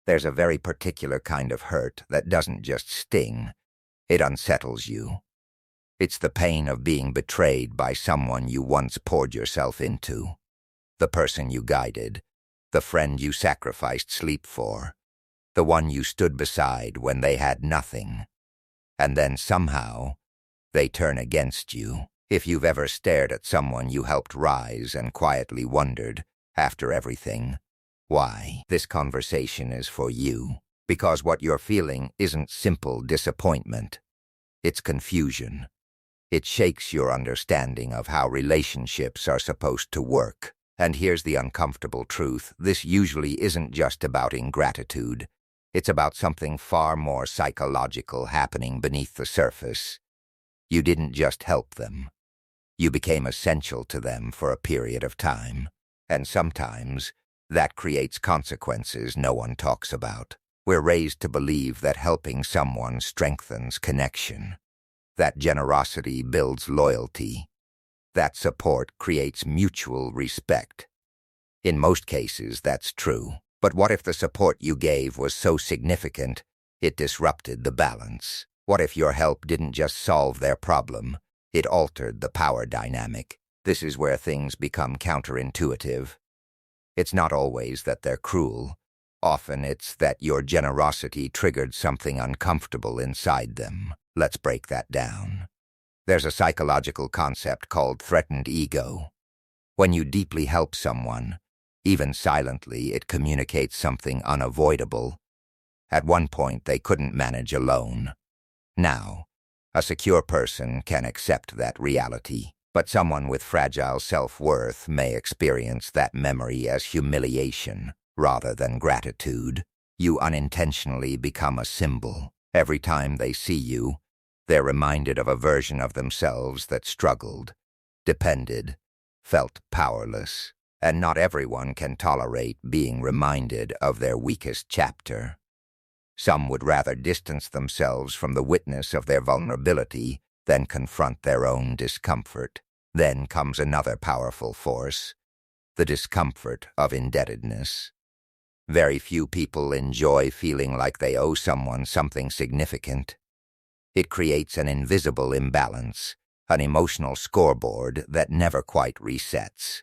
There's a very particular kind of hurt that doesn't just sting, it unsettles you. It's the pain of being betrayed by someone you once poured yourself into, the person you guided, the friend you sacrificed sleep for, the one you stood beside when they had nothing. And then somehow, they turn against you. If you've ever stared at someone you helped rise and quietly wondered, after everything, why, this conversation is for you. Because what you're feeling isn't simple disappointment. It's confusion. It shakes your understanding of how relationships are supposed to work. And here's the uncomfortable truth. This usually isn't just about ingratitude. It's about something far more psychological happening beneath the surface. You didn't just help them. You became essential to them for a period of time. And sometimes, that creates consequences no one talks about. We're raised to believe that helping someone strengthens connection. That generosity builds loyalty. That support creates mutual respect. In most cases, that's true. But what if the support you gave was so significant, it disrupted the balance? What if your help didn't just solve their problem, it altered the power dynamic? This is where things become counterintuitive. It's not always that they're cruel. Often it's that your generosity triggered something uncomfortable inside them. Let's break that down. There's a psychological concept called threatened ego. When you deeply help someone, even silently, it communicates something unavoidable. At one point, they couldn't manage alone. Now, a secure person can accept that reality, but someone with fragile self-worth may experience that memory as humiliation rather than gratitude. You unintentionally become a symbol. Every time they see you, they're reminded of a version of themselves that struggled, depended, felt powerless. And not everyone can tolerate being reminded of their weakest chapter. Some would rather distance themselves from the witness of their vulnerability than confront their own discomfort. Then comes another powerful force, the discomfort of indebtedness. Very few people enjoy feeling like they owe someone something significant. It creates an invisible imbalance, an emotional scoreboard that never quite resets.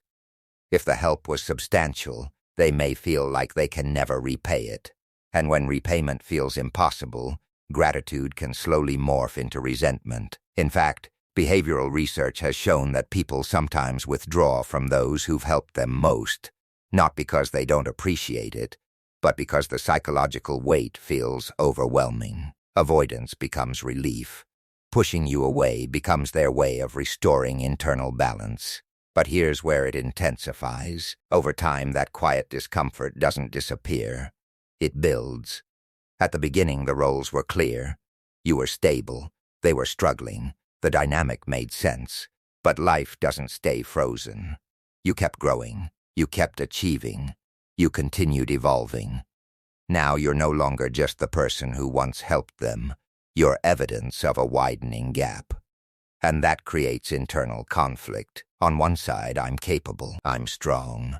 If the help was substantial, they may feel like they can never repay it. And when repayment feels impossible, gratitude can slowly morph into resentment. In fact, behavioral research has shown that people sometimes withdraw from those who've helped them most, not because they don't appreciate it, but because the psychological weight feels overwhelming. Avoidance becomes relief. Pushing you away becomes their way of restoring internal balance. But here's where it intensifies. Over time, that quiet discomfort doesn't disappear. It builds. At the beginning, the roles were clear. You were stable. They were struggling. The dynamic made sense. But life doesn't stay frozen. You kept growing. You kept achieving. You continued evolving. Now you're no longer just the person who once helped them. You're evidence of a widening gap. And that creates internal conflict. On one side, I'm capable, I'm strong.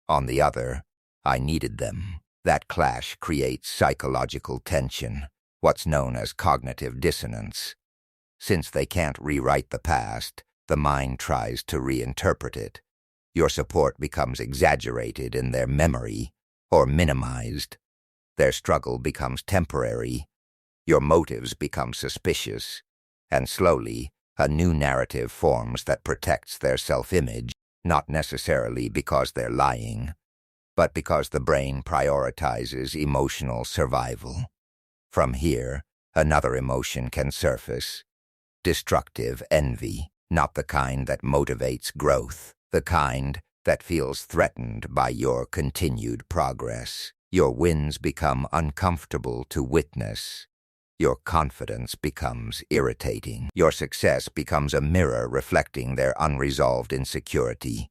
On the other, I needed them. That clash creates psychological tension, what's known as cognitive dissonance. Since they can't rewrite the past, the mind tries to reinterpret it. Your support becomes exaggerated in their memory, or minimized. Their struggle becomes temporary. Your motives become suspicious. And slowly, a new narrative forms that protects their self-image, not necessarily because they're lying, but because the brain prioritizes emotional survival. From here, another emotion can surface. Destructive envy, not the kind that motivates growth, the kind that feels threatened by your continued progress. Your wins become uncomfortable to witness. Your confidence becomes irritating. Your success becomes a mirror reflecting their unresolved insecurity.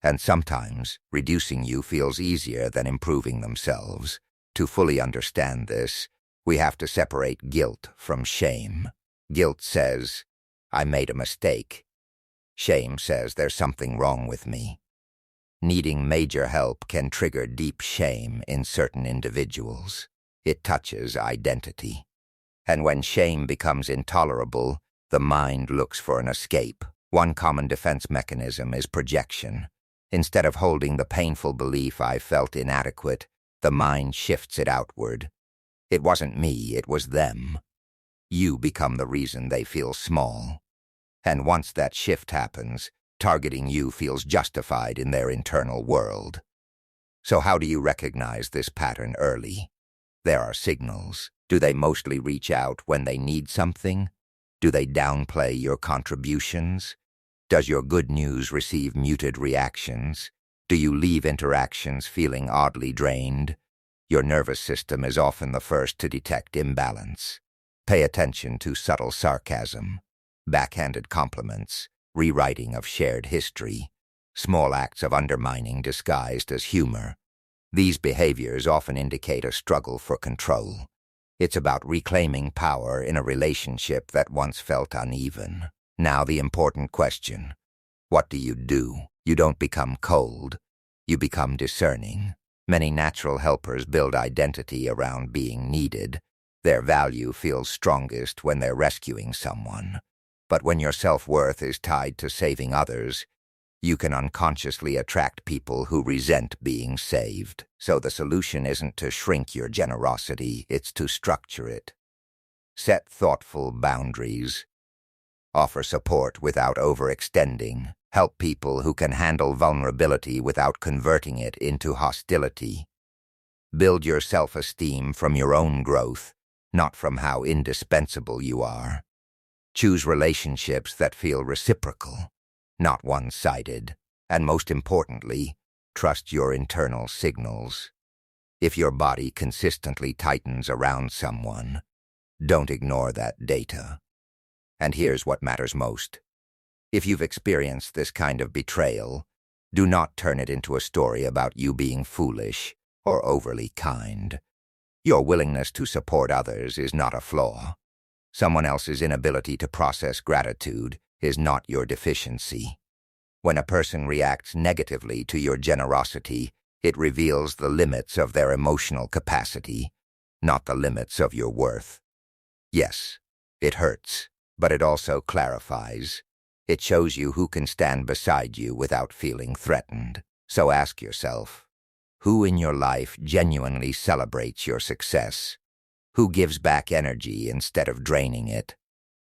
And sometimes, reducing you feels easier than improving themselves. To fully understand this, we have to separate guilt from shame. Guilt says, I made a mistake. Shame says there's something wrong with me. Needing major help can trigger deep shame in certain individuals. It touches identity. And when shame becomes intolerable, the mind looks for an escape. One common defense mechanism is projection. Instead of holding the painful belief I felt inadequate, the mind shifts it outward. It wasn't me, it was them. You become the reason they feel small. And once that shift happens, targeting you feels justified in their internal world. So how do you recognize this pattern early? There are signals. Do they mostly reach out when they need something? Do they downplay your contributions? Does your good news receive muted reactions? Do you leave interactions feeling oddly drained? Your nervous system is often the first to detect imbalance. Pay attention to subtle sarcasm, backhanded compliments, rewriting of shared history, small acts of undermining disguised as humor. These behaviors often indicate a struggle for control. It's about reclaiming power in a relationship that once felt uneven. Now the important question: what do? You don't become cold. You become discerning. Many natural helpers build identity around being needed. Their value feels strongest when they're rescuing someone. But when your self-worth is tied to saving others, you can unconsciously attract people who resent being saved. So the solution isn't to shrink your generosity, it's to structure it. Set thoughtful boundaries. Offer support without overextending. Help people who can handle vulnerability without converting it into hostility. Build your self-esteem from your own growth, not from how indispensable you are. Choose relationships that feel reciprocal, not one-sided. And most importantly, trust your internal signals. If your body consistently tightens around someone, don't ignore that data. And here's what matters most. If you've experienced this kind of betrayal, do not turn it into a story about you being foolish or overly kind. Your willingness to support others is not a flaw. Someone else's inability to process gratitude is not your deficiency. When a person reacts negatively to your generosity, it reveals the limits of their emotional capacity, not the limits of your worth. Yes, it hurts, but it also clarifies. It shows you who can stand beside you without feeling threatened. So ask yourself, who in your life genuinely celebrates your success? Who gives back energy instead of draining it?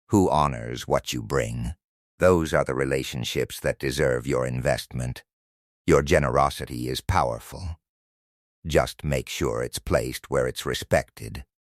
Who honors what you bring? Those are the relationships that deserve your investment. Your generosity is powerful. Just make sure it's placed where it's respected.